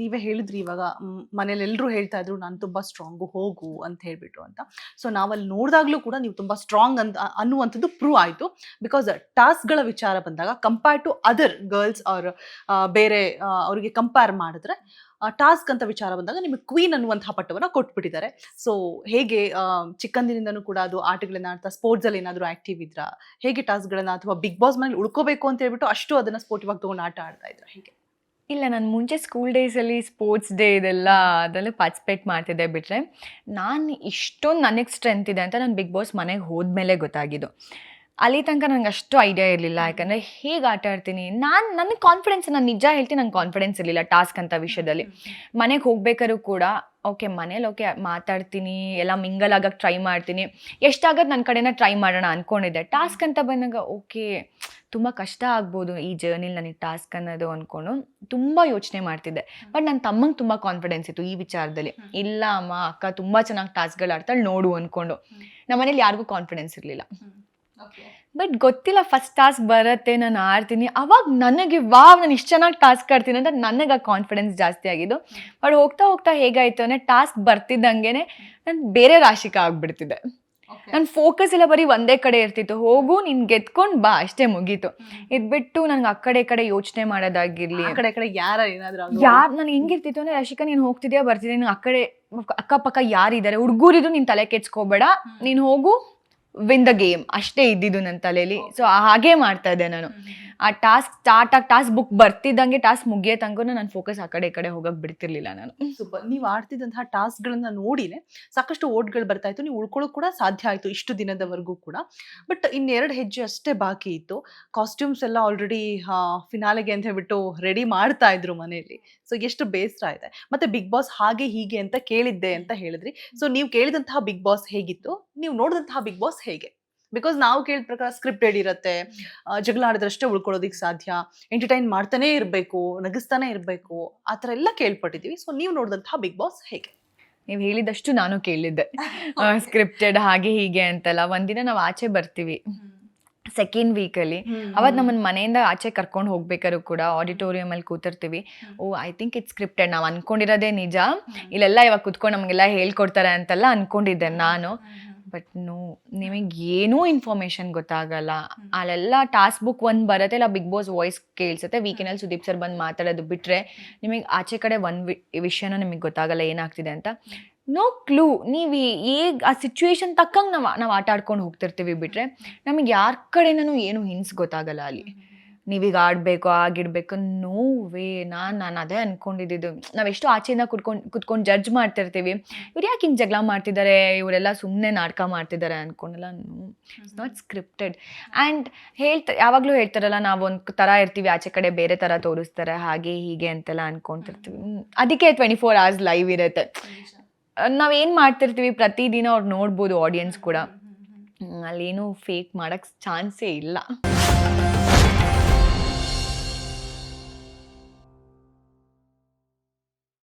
ನೀವೇ ಹೇಳಿದ್ರಿ ಇವಾಗ ಮನೇಲಿ ಎಲ್ಲರೂ ಹೇಳ್ತಾ ಇದ್ರು ನಾನು ತುಂಬಾ ಸ್ಟ್ರಾಂಗು ಹೋಗು ಅಂತ ಹೇಳ್ಬಿಟ್ಟು ಅಂತ. ಸೊ ನಾವಲ್ಲಿ ನೋಡಿದಾಗ್ಲೂ ಕೂಡ ನೀವು ತುಂಬಾ ಸ್ಟ್ರಾಂಗ್ ಅಂತ ಅನ್ನುವಂಥದ್ದು ಪ್ರೂವ್ ಆಯ್ತು. ಬಿಕಾಸ್ ಟಾಸ್ಕ್ಗಳ ವಿಚಾರ ಬಂದಾಗ compare to other girls or ಬೇರೆ ಅವರಿಗೆ ಕಂಪೇರ್ ಮಾಡಿದ್ರೆ ಟಾಸ್ಕ್ ಅಂತ ವಿಚಾರ ಬಂದಾಗ ನಿಮಗೆ ಕ್ವೀನ್ ಅನ್ನುವಂತಹ ಪಟ್ಟವನ್ನ ಕೊಟ್ಬಿಟ್ಟಿದ್ದಾರೆ. ಸೊ ಹೇಗೆ ಚಿಕ್ಕಂದಿನಿಂದನೂ ಕೂಡ ಅದು ಆಟಗಳನ್ನ ಆಡ್ತಾ ಸ್ಪೋರ್ಟ್ಸ್ ಅಲ್ಲಿ ಏನಾದ್ರು ಆಕ್ಟಿವ್ ಇದ್ರಾ? ಹೇಗೆ ಟಾಸ್ಕ್ಗಳನ್ನ ಅಥವಾ ಬಿಗ್ ಬಾಸ್ ಮನೇಲಿ ಉಳ್ಕೋಬೇಕು ಅಂತ ಹೇಳ್ಬಿಟ್ಟು ಅಷ್ಟು ಅದನ್ನ ಸ್ಪೋರ್ಟಿವ್ ಆಗಿ ತಗೊಂಡು ಆಟ ಆಡ್ತಾ ಇದ್ರ ಹೇಗೆ? ಇಲ್ಲ, ನಾನು ಮುಂಚೆ ಸ್ಕೂಲ್ ಡೇಸಲ್ಲಿ ಸ್ಪೋರ್ಟ್ಸ್ ಡೇ ಇದೆಲ್ಲ ಅದರಲ್ಲಿ ಪಾರ್ಟಿಸಿಪೇಟ್ ಮಾಡ್ತಿದ್ದೆ. ಬಿಟ್ಟರೆ ನಾನು ಇಷ್ಟೊಂದು ನನಗೆ ಸ್ಟ್ರೆಂತ್ ಇದೆ ಅಂತ ನಾನು ಬಿಗ್ ಬಾಸ್ ಮನೆಗೆ ಹೋದ್ಮೇಲೆ ಗೊತ್ತಾಗಿದ್ದು. ಅಲ್ಲಿ ತನಕ ನಂಗೆ ಅಷ್ಟು ಐಡಿಯಾ ಇರಲಿಲ್ಲ. ಯಾಕಂದರೆ ಹೇಗೆ ಆಟ ಆಡ್ತೀನಿ ನನಗೆ ಕಾನ್ಫಿಡೆನ್ಸ್, ನಾನು ನಿಜ ಹೇಳ್ತೀನಿ, ನಂಗೆ ಕಾನ್ಫಿಡೆನ್ಸ್ ಇರಲಿಲ್ಲ ಟಾಸ್ಕ್ ಅಂತ ವಿಷಯದಲ್ಲಿ. ಮನೆಗೆ ಹೋಗ್ಬೇಕಾದ್ರೂ ಕೂಡ ಓಕೆ ಮನೇಲಿ ಓಕೆ ಮಾತಾಡ್ತೀನಿ, ಎಲ್ಲ ಮಿಂಗಲ್ ಆಗಕ್ಕೆ ಟ್ರೈ ಮಾಡ್ತೀನಿ, ಎಷ್ಟಾಗತ್ತೆ ನನ್ನ ಕಡೆನ ಟ್ರೈ ಮಾಡೋಣ ಅಂದ್ಕೊಂಡಿದ್ದೆ. ಟಾಸ್ಕ್ ಅಂತ ಬಂದಾಗ ಓಕೆ ತುಂಬ ಕಷ್ಟ ಆಗ್ಬೋದು ಈ ಜರ್ನಿಲಿ ನನಗೆ ಟಾಸ್ಕ್ ಅನ್ನೋದು ಅಂದ್ಕೊಂಡು ತುಂಬ ಯೋಚನೆ ಮಾಡ್ತಿದ್ದೆ. ಬಟ್ ನನ್ನ ತಮ್ಮಂಗೆ ತುಂಬ ಕಾನ್ಫಿಡೆನ್ಸ್ ಇತ್ತು ಈ ವಿಚಾರದಲ್ಲಿ. ಇಲ್ಲ ಅಮ್ಮ, ಅಕ್ಕ ತುಂಬ ಚೆನ್ನಾಗಿ ಟಾಸ್ಕ್ಗಳು ಆಡ್ತಾಳೆ ನೋಡು ಅಂದ್ಕೊಂಡು. ನಮ್ಮ ಮನೇಲಿ ಯಾರಿಗೂ ಕಾನ್ಫಿಡೆನ್ಸ್ ಇರಲಿಲ್ಲ. ಬಟ್ ಗೊತ್ತಿಲ್ಲ, ಫಸ್ಟ್ ಟಾಸ್ಕ್ ಬರುತ್ತೆ, ನಾನು ಆಡ್ತೀನಿ, ಅವಾಗ ನನಗೆ ನಾನು ಇಷ್ಟು ಚೆನ್ನಾಗಿ ಟಾಸ್ಕ್ ಆಡ್ತೀನಿ ಅಂತ ನನಗೆ ಆ ಕಾನ್ಫಿಡೆನ್ಸ್ ಜಾಸ್ತಿ ಆಗಿದ್ದು. ಬಟ್ ಹೋಗ್ತಾ ಹೋಗ್ತಾ ಹೇಗಾಯಿತು ಅಂದರೆ ಟಾಸ್ಕ್ ಬರ್ತಿದ್ದಂಗೆ ನಾನು ಬೇರೆ ರಾಶಿಕ ಆಗ್ಬಿಡ್ತಿದ್ದೆ. ನನ್ನ ಫೋಕಸ್ ಎಲ್ಲ ಬರೀ ಒಂದೇ ಕಡೆ ಇರ್ತಿತ್ತು, ಹೋಗು ನೀನು ಗೆದ್ಕೊಂಡು ಬಾ ಅಷ್ಟೇ ಮುಗೀತು. ಇದ್ಬಿಟ್ಟು ನನಗೆ ಆ ಕಡೆ ಯೋಚನೆ ಮಾಡೋದಾಗಿರ್ಲಿ, ಯಾರು ನನಗೆ ಹೆಂಗಿರ್ತಿತ್ತು ಅಂದರೆ ರಾಶಿಕಾ ನೀನು ಹೋಗ್ತಿದ್ಯಾ ಬರ್ತಿದ್ಯಾ, ನೀನು ಆ ಕಡೆ ಅಕ್ಕಪಕ್ಕ ಯಾರಿದ್ದಾರೆ ಹುಡುಗರಿದ್ರು ನೀನು ತಲೆ ಕೆಡ್ಸ್ಕೋಬೇಡ, ನೀನು ಹೋಗು ವಿನ್ ದ ಗೇಮ್ ಅಷ್ಟೇ ಇದ್ದಿದ್ದು ನನ್ನ ತಲೆಯಲ್ಲಿ. ಸೊ ಹಾಗೇ ಮಾಡ್ತಾ ಇದ್ದೆ ನಾನು. ಆ ಟಾಸ್ಕ್ ಸ್ಟಾರ್ಟ್ ಆಗಿ ಟಾಸ್ಕ್ ಬುಕ್ ಬರ್ತಿದ್ದಂಗೆ ಟಾಸ್ಕ್ ಮುಗಿಯೋ ತನಕ ನನ್ನ ಫೋಕಸ್ ಆ ಕಡೆ ಹೋಗಕ್ಕೆ ಬಿಡ್ತಿರ್ಲಿಲ್ಲ ನಾನು. ಸೂಪರ್. ನೀವು ಆಡ್ತಿದ್ದಂತಹ ಟಾಸ್ಕ್ಗಳನ್ನ ನೋಡಿನೇ ಸಾಕಷ್ಟು ಓಟ್ಗಳು ಬರ್ತಾ ಇತ್ತು, ನೀವು ಉಳ್ಕೊಳ್ಳೋಕೆ ಕೂಡ ಸಾಧ್ಯ ಆಯಿತು ಇಷ್ಟು ದಿನದವರೆಗೂ ಕೂಡ. ಬಟ್ ಇನ್ನೆರಡು ಹೆಜ್ಜೆ ಅಷ್ಟೇ ಬಾಕಿ ಇತ್ತು. ಕಾಸ್ಟ್ಯೂಮ್ಸ್ ಎಲ್ಲ ಆಲ್ರೆಡಿ ಫಿನಾಲೆಗೆ ಅಂತ ಹೇಳ್ಬಿಟ್ಟು ರೆಡಿ ಮಾಡ್ತಾ ಇದ್ರು ಮನೆಯಲ್ಲಿ. ಸೊ ಎಷ್ಟು ಬೇಸರ ಇದೆ. ಮತ್ತೆ ಬಿಗ್ ಬಾಸ್ ಹಾಗೆ ಹೀಗೆ ಅಂತ ಕೇಳಿದ್ದೆ ಅಂತ ಹೇಳಿದ್ರಿ. ಸೊ ನೀವು ಕೇಳಿದಂತಹ ಬಿಗ್ ಬಾಸ್ ಹೇಗಿತ್ತು, ನೀವು ನೋಡಿದಂತಹ ಬಿಗ್ ಬಾಸ್ ಹೇಗೆ? ಬಿಕಾಸ್ ನಾವು ಕೇಳಿದ ಪ್ರಕಾರ ಸ್ಕ್ರಿಪ್ಟೆಡ್ ಇರುತ್ತೆ, ಜಗಳ ಆಡಿದ್ರಷ್ಟೇ ಉಳ್ಕೊಳ್ಳೋದಿಕ್ ಸಾಧ್ಯ, ಎಂಟರ್ಟೈನ್ ಮಾಡ್ತಾನೆ ಇರಬೇಕು, ನಗಿಸ್ತಾನೆ ಇರಬೇಕು, ಆ ಥರ ಎಲ್ಲ ಕೇಳ್ಪಟ್ಟಿದ್ದೀವಿ. ಸೊ ನೀವು ನೋಡಿದಂತಹ ಬಿಗ್ ಬಾಸ್ ಹೇಗೆ? ನೀವು ಹೇಳಿದಷ್ಟು ನಾನು ಕೇಳಿದ್ದೆ, ಸ್ಕ್ರಿಪ್ಟೆಡ್ ಹಾಗೆ ಹೀಗೆ ಅಂತೆಲ್ಲ. ಒಂದಿನ ನಾವು ಆಚೆ ಬರ್ತೀವಿ ಸೆಕೆಂಡ್ ವೀಕಲ್ಲಿ, ಅವತ್ತು ನಮ್ಮನ್ನ ಮನೆಯಿಂದ ಆಚೆ ಕರ್ಕೊಂಡು ಹೋಗ್ಬೇಕಾದ್ರು ಕೂಡ ಆಡಿಟೋರಿಯಮಲ್ಲಿ ಕೂತಿರ್ತೀವಿ. ಓ ಐ ಥಿಂಕ್ ಇಟ್ಸ್ ಸ್ಕ್ರಿಪ್ಟೆಡ್, ನಾವು ಅನ್ಕೊಂಡಿರೋದೇ ನಿಜ, ಇಲ್ಲೆಲ್ಲ ಇವಾಗ ಕುತ್ಕೊಂಡು ನಮಗೆಲ್ಲ ಹೇಳ್ಕೊಡ್ತಾರೆ ಅಂತೆಲ್ಲ ಅನ್ಕೊಂಡಿದ್ದೆ ನಾನು. ಬಟ್ ನಿಮಗೆ ಏನೂ ಇನ್ಫಾರ್ಮೇಷನ್ ಗೊತ್ತಾಗಲ್ಲ. ಅಲ್ಲೆಲ್ಲ ಟಾಸ್ಕ್ ಬುಕ್ ಒಂದು ಬರುತ್ತೆ, ಇಲ್ಲ ಬಿಗ್ ಬಾಸ್ ವಾಯ್ಸ್ ಕೇಳಿಸುತ್ತೆ, ವೀಕೆಂಡಲ್ಲಿ ಸುದೀಪ್ ಸರ್ ಬಂದು ಮಾತಾಡೋದು ಬಿಟ್ಟರೆ ನಿಮಗೆ ಆಚೆ ಕಡೆ ಒಂದು ವಿಷಯನೂ ನಿಮಗೆ ಗೊತ್ತಾಗಲ್ಲ ಏನಾಗ್ತಿದೆ ಅಂತ. No clue. ನೀವು ಹೇಗೆ ಆ ಸಿಚುವೇಶನ್ ತಕ್ಕಂಗೆ ನಾವು ಆಟ ಆಡ್ಕೊಂಡು ಹೋಗ್ತಿರ್ತೀವಿ. ಬಿಟ್ಟರೆ ನಮಗೆ ಯಾರ ಕಡೆನೂ ಏನು ಹಿಂಟ್ಸ್ ಗೊತ್ತಾಗಲ್ಲ ಅಲ್ಲಿ. ನೀವೀಗ ಆಡಬೇಕು ಆಗಿಡ್ಬೇಕು, ನೋ ವೇ. ನಾನು ಅದೇ ಅಂದ್ಕೊಂಡಿದ್ದು. ನಾವೆಷ್ಟು ಆಚೆಯಿಂದ ಕುತ್ಕೊಂಡು ಜಡ್ಜ್ ಮಾಡ್ತಿರ್ತೀವಿ, ಇವ್ರು ಯಾಕೆ ಹಿಂಗೆ ಜಗಳ ಮಾಡ್ತಿದ್ದಾರೆ, ಇವರೆಲ್ಲ ಸುಮ್ಮನೆ ನಾಟಕ ಮಾಡ್ತಿದ್ದಾರೆ ಅಂದ್ಕೊಂಡಲ್ಲ. No, it's not scripted. And ಯಾವಾಗಲೂ ಹೇಳ್ತಾರಲ್ಲ, ನಾವೊಂದು ಥರ ಇರ್ತೀವಿ, ಆಚೆ ಕಡೆ ಬೇರೆ ಥರ ತೋರಿಸ್ತಾರೆ, ಹಾಗೆ ಹೀಗೆ ಅಂತೆಲ್ಲ ಅಂದ್ಕೊತಿರ್ತೀವಿ. ಅದಕ್ಕೆ 24 hours ಲೈವ್ ಇರುತ್ತೆ. ನಾವೇನು ಮಾಡ್ತಿರ್ತೀವಿ ಪ್ರತಿದಿನ ಅವ್ರು ನೋಡ್ಬೋದು, ಆಡಿಯನ್ಸ್ ಕೂಡ. ಅಲ್ಲೇನು ಫೇಕ್ ಮಾಡೋಕ್ಕೆ ಚಾನ್ಸೇ ಇಲ್ಲ.